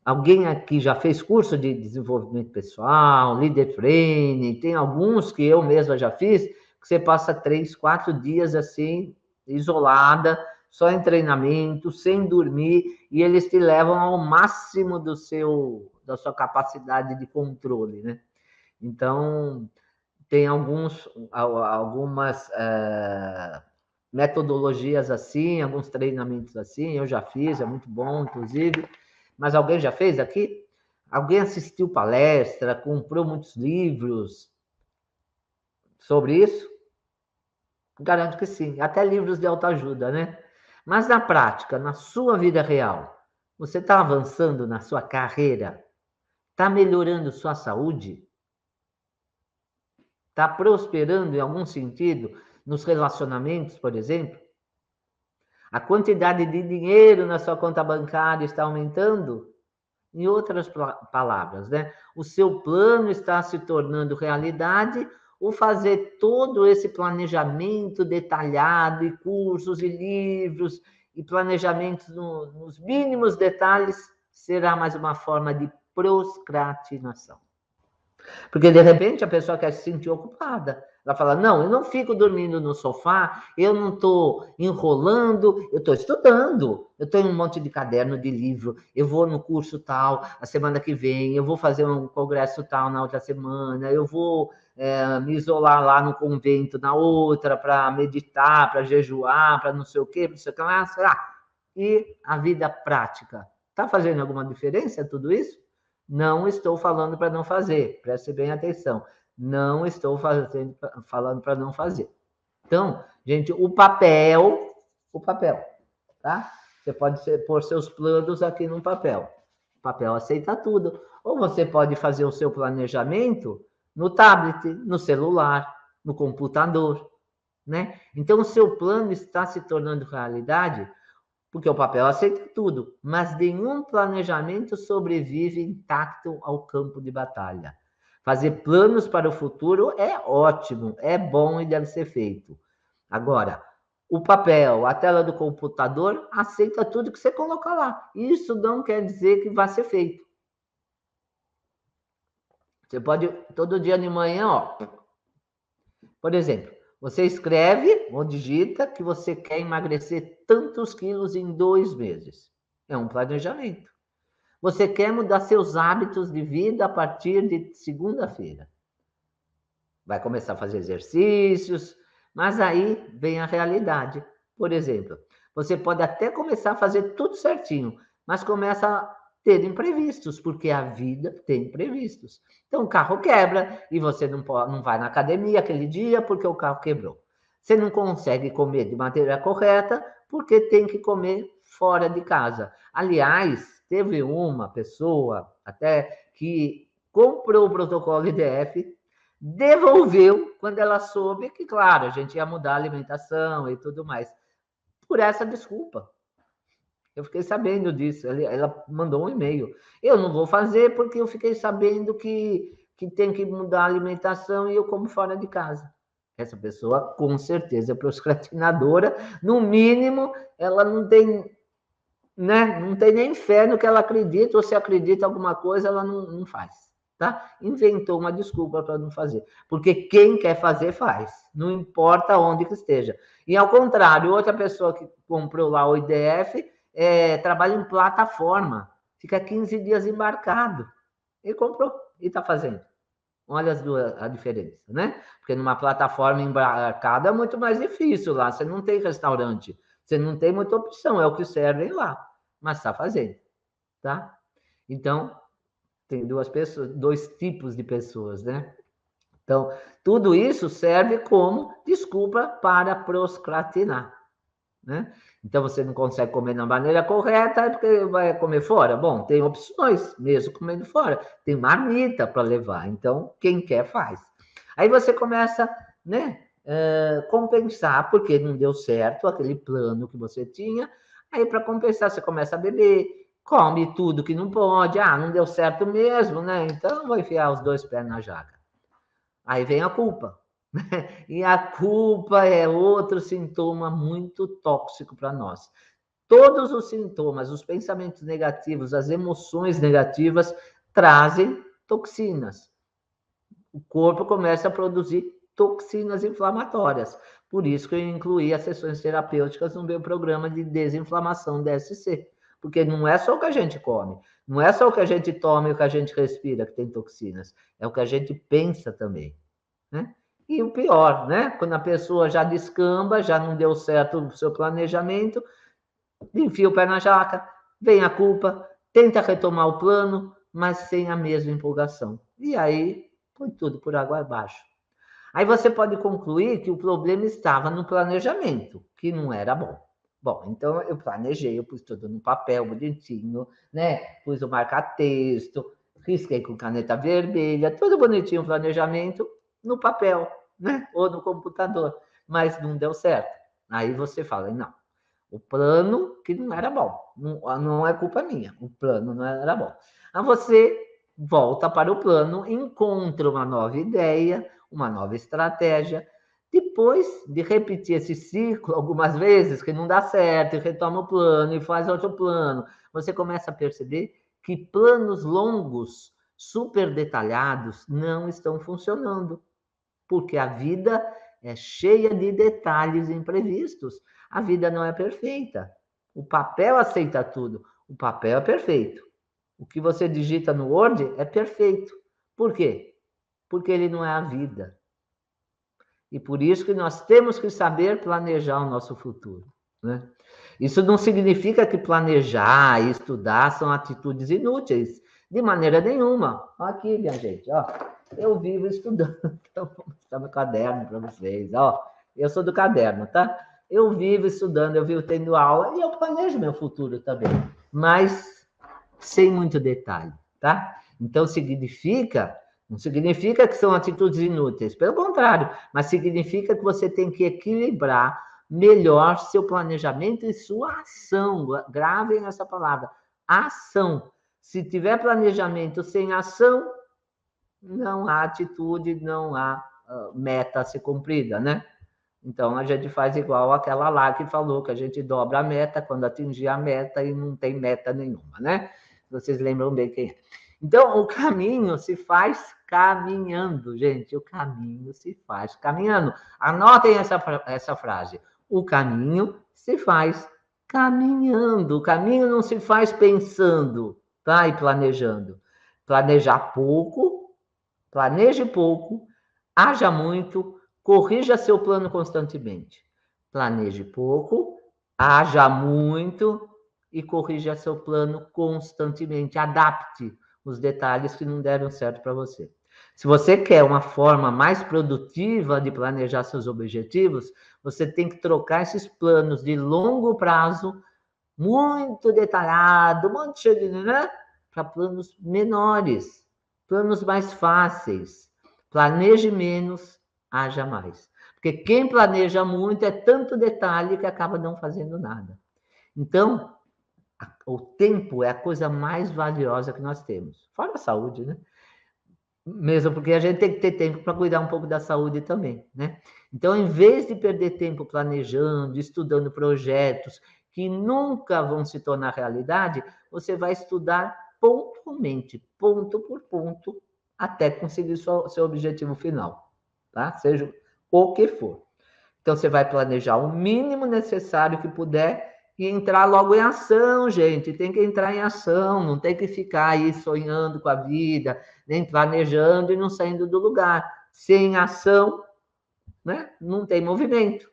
Alguém aqui já fez curso de desenvolvimento pessoal, líder training? Tem alguns que eu mesma já fiz, que você passa 3, 4 dias assim, isolada, só em treinamento, sem dormir, e eles te levam ao máximo da sua capacidade de controle, né? Então, tem algumas metodologias assim, alguns treinamentos assim, eu já fiz, é muito bom, inclusive. Mas alguém já fez aqui? Alguém assistiu palestra, comprou muitos livros sobre isso? Garanto que sim, até livros de autoajuda, né? Mas na prática, na sua vida real, você está avançando na sua carreira? Está melhorando sua saúde? Está prosperando em algum sentido nos relacionamentos, por exemplo? A quantidade de dinheiro na sua conta bancária está aumentando? Em outras palavras, né? O seu plano está se tornando realidade ou fazer todo esse planejamento detalhado e cursos e livros e planejamentos nos mínimos detalhes será mais uma forma de procrastinação. Porque, de repente, a pessoa quer se sentir ocupada. Ela fala, não, eu não fico dormindo no sofá, eu não estou enrolando, eu estou estudando. Eu tenho um monte de caderno de livro, eu vou no curso tal, a semana que vem, eu vou fazer um congresso tal na outra semana, eu vou me isolar lá no convento na outra, para meditar, para jejuar, para não sei o quê, não sei o que lá, sei lá. E a vida prática? Está fazendo alguma diferença tudo isso? Não estou falando para não fazer, preste bem atenção. Não estou falando para não fazer. Então, gente, o papel, tá? Você pode pôr seus planos aqui no papel. O papel aceita tudo. Ou você pode fazer o seu planejamento no tablet, no celular, no computador, né? Então, o seu plano está se tornando realidade porque o papel aceita tudo, mas nenhum planejamento sobrevive intacto ao campo de batalha. Fazer planos para o futuro é ótimo, é bom e deve ser feito. Agora, o papel, a tela do computador, aceita tudo que você coloca lá. Isso não quer dizer que vai ser feito. Você pode, todo dia de manhã, ó, por exemplo, você escreve ou digita que você quer emagrecer tantos quilos em 2 meses. É um planejamento. Você quer mudar seus hábitos de vida a partir de segunda-feira. Vai começar a fazer exercícios, mas aí vem a realidade. Por exemplo, você pode até começar a fazer tudo certinho, mas começa a ter imprevistos, porque a vida tem imprevistos. Então, o carro quebra e você não vai na academia aquele dia porque o carro quebrou. Você não consegue comer de maneira correta porque tem que comer fora de casa. Aliás, teve uma pessoa até que comprou o protocolo IDF, devolveu quando ela soube que, claro, a gente ia mudar a alimentação e tudo mais. Por essa desculpa. Eu fiquei sabendo disso. Ela mandou um e-mail. Eu não vou fazer porque eu fiquei sabendo que tem que mudar a alimentação e eu como fora de casa. Essa pessoa, com certeza, é procrastinadora. No mínimo, ela não tem, né? Não tem nem fé no que ela acredita, ou se acredita em alguma coisa, ela não faz. Tá? Inventou uma desculpa para não fazer. Porque quem quer fazer, faz. Não importa onde que esteja. E ao contrário, outra pessoa que comprou lá o IDF trabalha em plataforma. Fica 15 dias embarcado. E comprou e está fazendo. Olha a diferença, né? Porque numa plataforma embarcada é muito mais difícil lá. Você não tem restaurante. Você não tem muita opção. É o que servem lá. Mas está fazendo. Tá? Então, tem dois tipos de pessoas, né? Então, tudo isso serve como desculpa para procrastinar, né? Então, você não consegue comer da maneira correta, é porque vai comer fora. Bom, tem opções, mesmo comendo fora. Tem marmita para levar. Então, quem quer, faz. Aí você começa, né, compensar, porque não deu certo aquele plano que você tinha. Aí, para compensar, você começa a beber, come tudo que não pode. Ah, não deu certo mesmo, né? Então, vou enfiar os 2 pés na jaca. Aí vem a culpa. E a culpa é outro sintoma muito tóxico para nós. Todos os sintomas, os pensamentos negativos, as emoções negativas trazem toxinas. O corpo começa a produzir toxinas inflamatórias. Por isso que eu incluí as sessões terapêuticas no meu programa de desinflamação DSC. Porque não é só o que a gente come, não é só o que a gente toma e o que a gente respira que tem toxinas, é o que a gente pensa também, né? E o pior, né? Quando a pessoa já descamba, já não deu certo o seu planejamento, enfia o pé na jaca, vem a culpa, tenta retomar o plano, mas sem a mesma empolgação. E aí, põe tudo por água abaixo. Aí você pode concluir que o problema estava no planejamento, que não era bom. Bom, então eu planejei, eu pus tudo no papel bonitinho, né? Pus o marca-texto, risquei com caneta vermelha, tudo bonitinho o planejamento no papel, né? Ou no computador, mas não deu certo. Aí você fala, não, o plano que não era bom, não é culpa minha, o plano não era bom. Aí você volta para o plano, encontra uma nova ideia, uma nova estratégia. Depois de repetir esse ciclo algumas vezes, que não dá certo, e retoma o plano, e faz outro plano, você começa a perceber que planos longos, super detalhados, não estão funcionando. Porque a vida é cheia de detalhes imprevistos. A vida não é perfeita. O papel aceita tudo. O papel é perfeito. O que você digita no Word é perfeito. Por quê? Porque ele não é a vida. E por isso que nós temos que saber planejar o nosso futuro, né? Isso não significa que planejar e estudar são atitudes inúteis, de maneira nenhuma. Aqui, minha gente, ó, eu vivo estudando. Então, vou mostrar meu caderno para vocês, ó. Eu sou do caderno, tá? Eu vivo estudando, eu vivo tendo aula e eu planejo meu futuro também, mas sem muito detalhe, tá? Então, não significa que são atitudes inúteis, pelo contrário, mas significa que você tem que equilibrar melhor seu planejamento e sua ação. Gravem essa palavra, ação. Se tiver planejamento sem ação, não há atitude, não há meta a ser cumprida, né? Então, a gente faz igual aquela lá que falou, que a gente dobra a meta quando atingir a meta e não tem meta nenhuma, né? Vocês lembram bem quem é. Então, o caminho se faz caminhando, gente. O caminho se faz caminhando. Anotem essa frase. O caminho se faz caminhando. O caminho não se faz pensando, tá? E planejando. Planejar pouco, planeje pouco, haja muito, corrija seu plano constantemente. Planeje pouco, haja muito e corrija seu plano constantemente. Adapte os detalhes que não deram certo para você. Se você quer uma forma mais produtiva de planejar seus objetivos, você tem que trocar esses planos de longo prazo, muito detalhado, muito cheio, né? Para planos menores, planos mais fáceis. Planeje menos, haja mais. Porque quem planeja muito é tanto detalhe que acaba não fazendo nada. Então, o tempo é a coisa mais valiosa que nós temos. Fora a saúde, né? Mesmo porque a gente tem que ter tempo para cuidar um pouco da saúde também, né? Então, em vez de perder tempo planejando, estudando projetos que nunca vão se tornar realidade, você vai estudar pontualmente, ponto por ponto, até conseguir seu objetivo final, tá? Seja o que for. Então, você vai planejar o mínimo necessário que puder e entrar logo em ação, gente. Tem que entrar em ação, não tem que ficar aí sonhando com a vida, nem planejando e não saindo do lugar. Sem ação, né? Não tem movimento,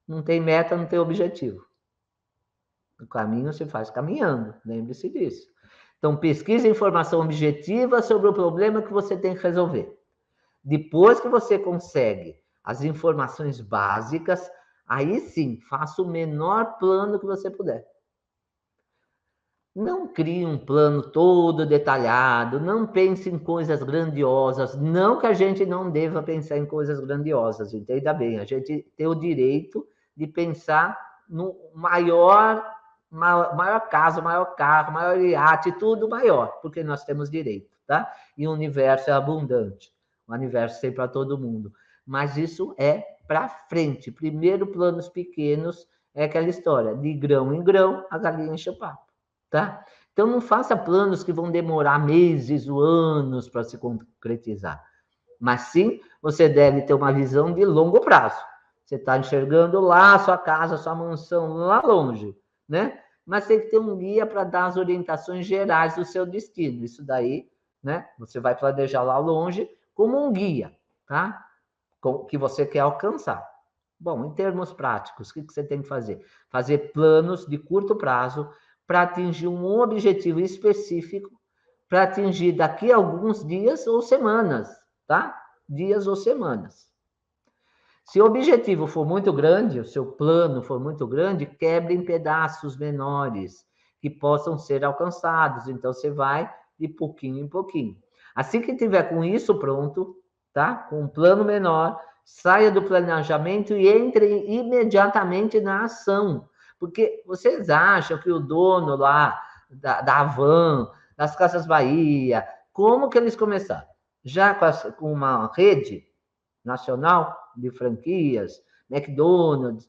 não tem meta, não tem objetivo. O caminho se faz caminhando, lembre-se disso. Então, pesquise informação objetiva sobre o problema que você tem que resolver. Depois que você consegue as informações básicas, aí sim, faça o menor plano que você puder. Não crie um plano todo detalhado, não pense em coisas grandiosas, não que a gente não deva pensar em coisas grandiosas, entenda bem, a gente tem o direito de pensar no maior caso, maior carro, maior iate, tudo maior, porque nós temos direito, tá? E o universo é abundante, o universo tem para todo mundo, mas isso é para frente, primeiro planos pequenos é aquela história, de grão em grão, a galinha enche o papo, tá? Então, não faça planos que vão demorar meses ou anos para se concretizar. Mas sim, você deve ter uma visão de longo prazo. Você está enxergando lá a sua casa, a sua mansão, lá longe, né? Mas tem que ter um guia para dar as orientações gerais do seu destino. Isso daí, né? Você vai planejar lá longe como um guia, tá? Que você quer alcançar. Bom, em termos práticos, o que você tem que fazer? Fazer planos de curto prazo para atingir um objetivo específico, para atingir daqui a alguns dias ou semanas, tá? Dias ou semanas. Se o objetivo for muito grande, o seu plano for muito grande, quebre em pedaços menores que possam ser alcançados. Então, você vai de pouquinho em pouquinho. Assim que tiver com isso pronto, tá? Com um plano menor, saia do planejamento e entre imediatamente na ação. Porque vocês acham que o dono lá da Havan, das Casas Bahia, como que eles começaram? Já com uma rede nacional de franquias, McDonald's.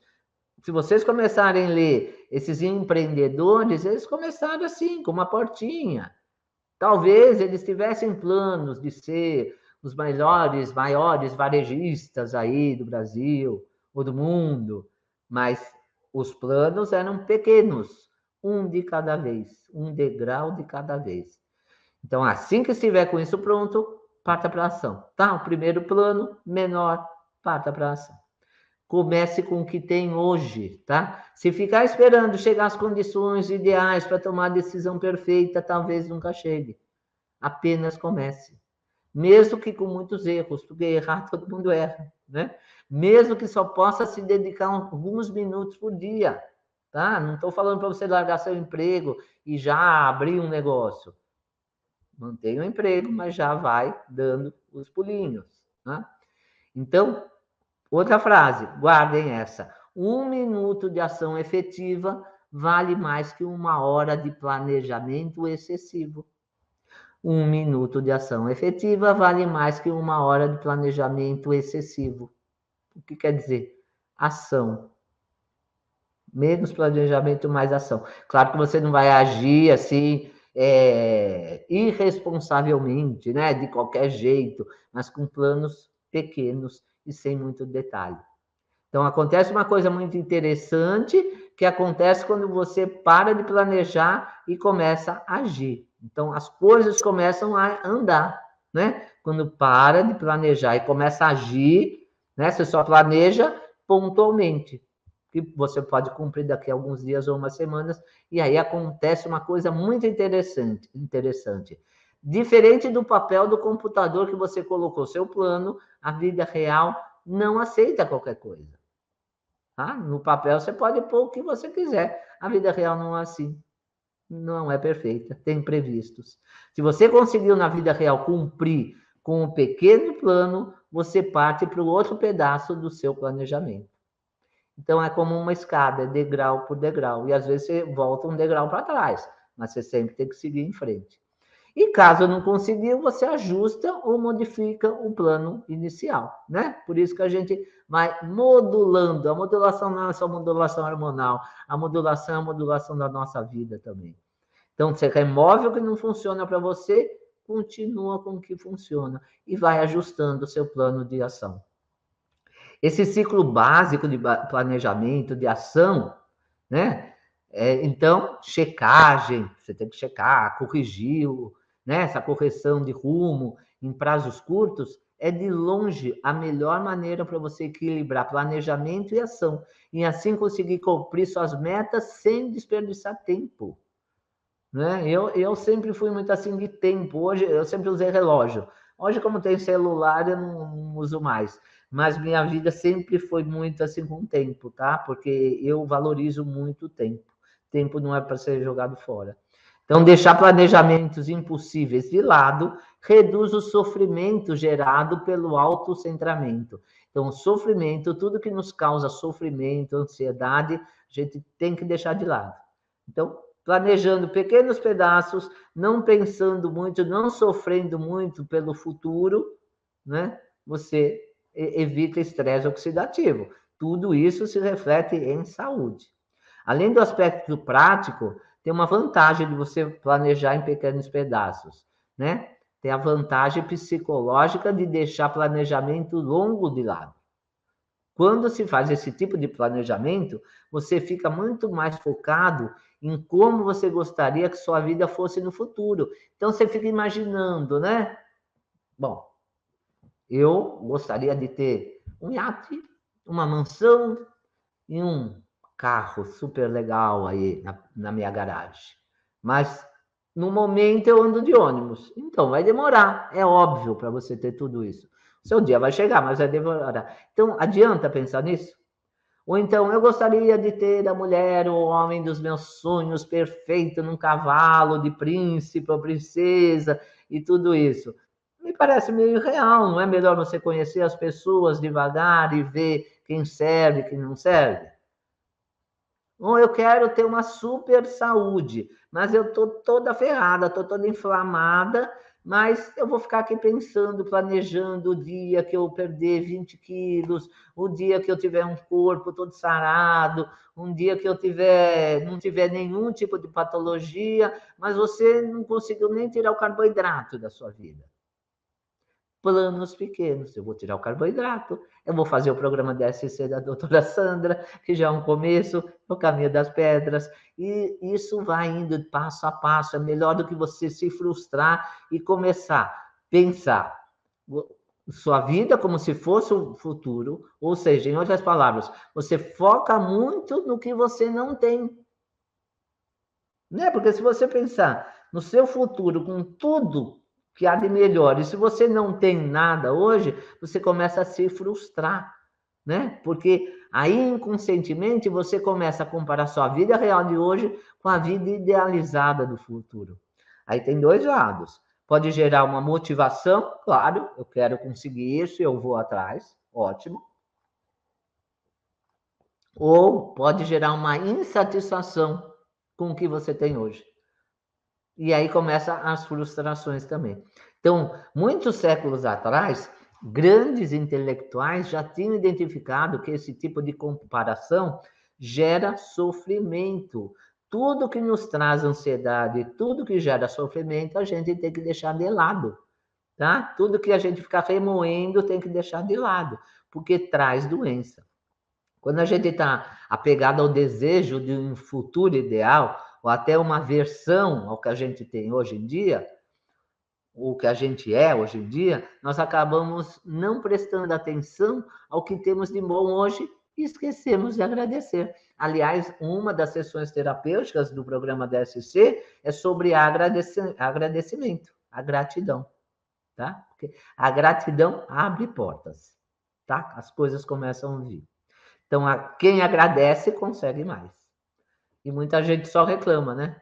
Se vocês começarem a ler esses empreendedores, eles começaram assim, com uma portinha. Talvez eles tivessem planos de ser os maiores varejistas aí do Brasil ou do mundo, mas os planos eram pequenos, um de cada vez, um degrau de cada vez. Então, assim que estiver com isso pronto, parta para a ação, tá? O primeiro plano, menor, parta para a ação. Comece com o que tem hoje, tá? Se ficar esperando chegar às condições ideais para tomar a decisão perfeita, talvez nunca chegue. Apenas comece. Mesmo que com muitos erros, porque errar todo mundo erra, né? Mesmo que só possa se dedicar alguns minutos por dia, tá? Não estou falando para você largar seu emprego e já abrir um negócio. Mantém o emprego, mas já vai dando os pulinhos, né? Então, outra frase, guardem essa. 1 minuto de ação efetiva vale mais que 1 hora de planejamento excessivo. 1 minuto de ação efetiva vale mais que 1 hora de planejamento excessivo. O que quer dizer? Ação. Menos planejamento, mais ação. Claro que você não vai agir assim irresponsavelmente, né? De qualquer jeito, mas com planos pequenos e sem muito detalhe. Então, acontece uma coisa muito interessante que acontece quando você para de planejar e começa a agir. Então, as coisas começam a andar, né? Quando para de planejar e começa a agir, né? Você só planeja pontualmente, que você pode cumprir daqui a alguns dias ou umas semanas, e aí acontece uma coisa muito interessante. Diferente do papel do computador que você colocou seu plano, a vida real não aceita qualquer coisa. Tá? No papel você pode pôr o que você quiser. A vida real não é assim. Não é perfeita, tem imprevistos. Se você conseguiu na vida real cumprir com um pequeno plano, você parte para o outro pedaço do seu planejamento. Então é como uma escada, é degrau por degrau. E às vezes você volta um degrau para trás, mas você sempre tem que seguir em frente. E caso não conseguiu, você ajusta ou modifica o plano inicial, né? Por isso que a gente vai modulando. A modulação não é só modulação hormonal, a modulação é a modulação da nossa vida também. Então, você remove o que não funciona para você, continua com o que funciona e vai ajustando o seu plano de ação. Esse ciclo básico de planejamento, de ação, né? Então, checagem, você tem que checar, corrigir, né? Essa correção de rumo em prazos curtos é de longe a melhor maneira para você equilibrar planejamento e ação, e assim conseguir cumprir suas metas sem desperdiçar tempo. Né? Eu sempre fui muito assim de tempo, hoje eu sempre usei relógio. Hoje, como tem celular, eu não uso mais. Mas minha vida sempre foi muito assim com o tempo, tá? Porque eu valorizo muito o tempo. Tempo não é para ser jogado fora. Então, deixar planejamentos impossíveis de lado reduz o sofrimento gerado pelo autocentramento. Então, o sofrimento, tudo que nos causa sofrimento, ansiedade, a gente tem que deixar de lado. Então, planejando pequenos pedaços, não pensando muito, não sofrendo muito pelo futuro, né? Você evita estresse oxidativo. Tudo isso se reflete em saúde, Além do aspecto prático, tem uma vantagem de você planejar em pequenos pedaços, né? Tem a vantagem psicológica de deixar planejamento longo de lado. Quando se faz esse tipo de planejamento, você fica muito mais focado em como você gostaria que sua vida fosse no futuro. Então, você fica imaginando, né? Bom, eu gostaria de ter um iate, uma mansão e um carro super legal aí na minha garagem. Mas, no momento, eu ando de ônibus. Então, vai demorar. É óbvio para você ter tudo isso. Seu dia vai chegar, mas vai demorar. Então, adianta pensar nisso? Ou então, eu gostaria de ter a mulher, o homem dos meus sonhos perfeito num cavalo de príncipe ou princesa e tudo isso. Me parece meio irreal, não é melhor você conhecer as pessoas devagar e ver quem serve, quem não serve? Ou eu quero ter uma super saúde, mas eu tô toda ferrada, tô toda inflamada, mas eu vou ficar aqui pensando, planejando o dia que eu perder 20 quilos, o dia que eu tiver um corpo todo sarado, um dia que eu não tiver nenhum tipo de patologia, mas você não conseguiu nem tirar o carboidrato da sua vida. Planos pequenos. Eu vou tirar o carboidrato, eu vou fazer o programa DSC da doutora Sandra, que já é um começo, no caminho das pedras, e isso vai indo passo a passo. É melhor do que você se frustrar e começar a pensar sua vida como se fosse o futuro, ou seja, em outras palavras, você foca muito no que você não tem. Né? Porque se você pensar no seu futuro com tudo que há de melhor, e se você não tem nada hoje, você começa a se frustrar, né? Porque aí inconscientemente você começa a comparar sua vida real de hoje com a vida idealizada do futuro. Aí tem dois lados. Pode gerar uma motivação, claro, eu quero conseguir isso, eu vou atrás, ótimo. Ou pode gerar uma insatisfação com o que você tem hoje. E aí começam as frustrações também. Então, muitos séculos atrás, grandes intelectuais já tinham identificado que esse tipo de comparação gera sofrimento. Tudo que nos traz ansiedade, tudo que gera sofrimento, a gente tem que deixar de lado, tá? Tudo que a gente ficar remoendo tem que deixar de lado, porque traz doença. Quando a gente está apegado ao desejo de um futuro ideal, ou até uma versão ao que a gente tem hoje em dia, o que a gente é hoje em dia, nós acabamos não prestando atenção ao que temos de bom hoje e esquecemos de agradecer. Aliás, uma das sessões terapêuticas do programa DSC é sobre agradecimento, a gratidão, tá? Porque a gratidão abre portas, tá? As coisas começam a vir. Então, quem agradece consegue mais. E muita gente só reclama, né?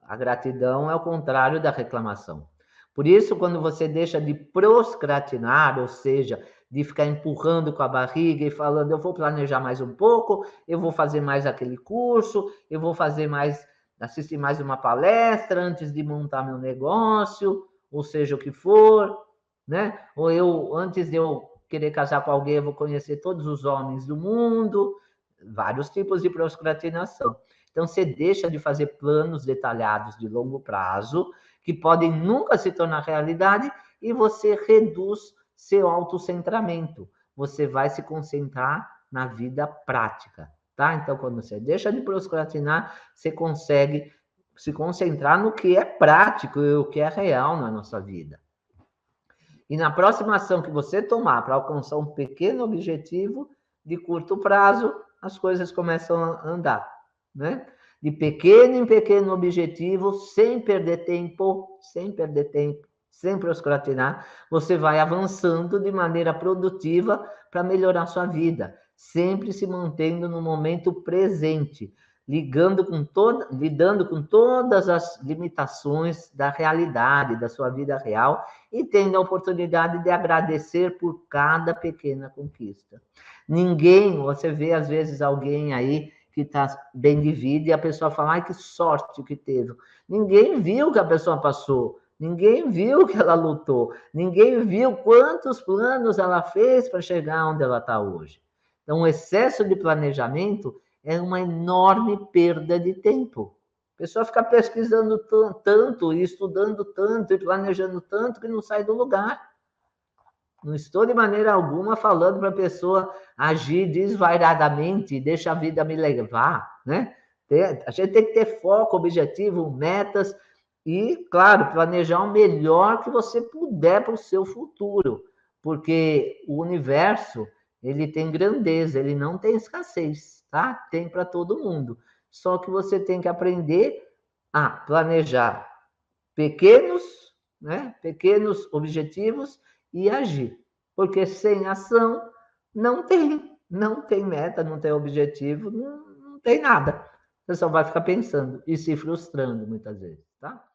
A gratidão é o contrário da reclamação. Por isso, quando você deixa de procrastinar, ou seja, de ficar empurrando com a barriga e falando, eu vou planejar mais um pouco, eu vou fazer mais aquele curso, eu vou fazer mais, assistir mais uma palestra antes de montar meu negócio, ou seja, o que for, né? Ou eu, antes de eu querer casar com alguém, eu vou conhecer todos os homens do mundo, vários tipos de procrastinação. Então, você deixa de fazer planos detalhados de longo prazo, que podem nunca se tornar realidade, e você reduz seu autocentramento. Você vai se concentrar na vida prática, tá? Então, quando você deixa de procrastinar, você consegue se concentrar no que é prático e o que é real na nossa vida. E na próxima ação que você tomar para alcançar um pequeno objetivo de curto prazo, as coisas começam a andar, né? De pequeno em pequeno objetivo, sem perder tempo, sem procrastinar, você vai avançando de maneira produtiva para melhorar sua vida, sempre se mantendo no momento presente, lidando com todas as limitações da realidade, da sua vida real, e tendo a oportunidade de agradecer por cada pequena conquista. Ninguém, você vê às vezes alguém aí que está bem de vida e a pessoa fala, ai, que sorte que teve. Ninguém viu que a pessoa passou, ninguém viu que ela lutou, ninguém viu quantos planos ela fez para chegar onde ela está hoje. Então, o excesso de planejamento é uma enorme perda de tempo. A pessoa fica pesquisando tanto, e estudando tanto, e planejando tanto, que não sai do lugar. Não estou de maneira alguma falando para a pessoa agir desvairadamente, deixa a vida me levar, né? A gente tem que ter foco, objetivo, metas e, claro, planejar o melhor que você puder para o seu futuro, porque o universo, ele tem grandeza, ele não tem escassez, tá? Tem para todo mundo. Só que você tem que aprender a planejar pequenos, né? Pequenos objetivos e agir. Porque sem ação não tem meta, não tem objetivo, não tem nada. Você só vai ficar pensando e se frustrando muitas vezes, tá?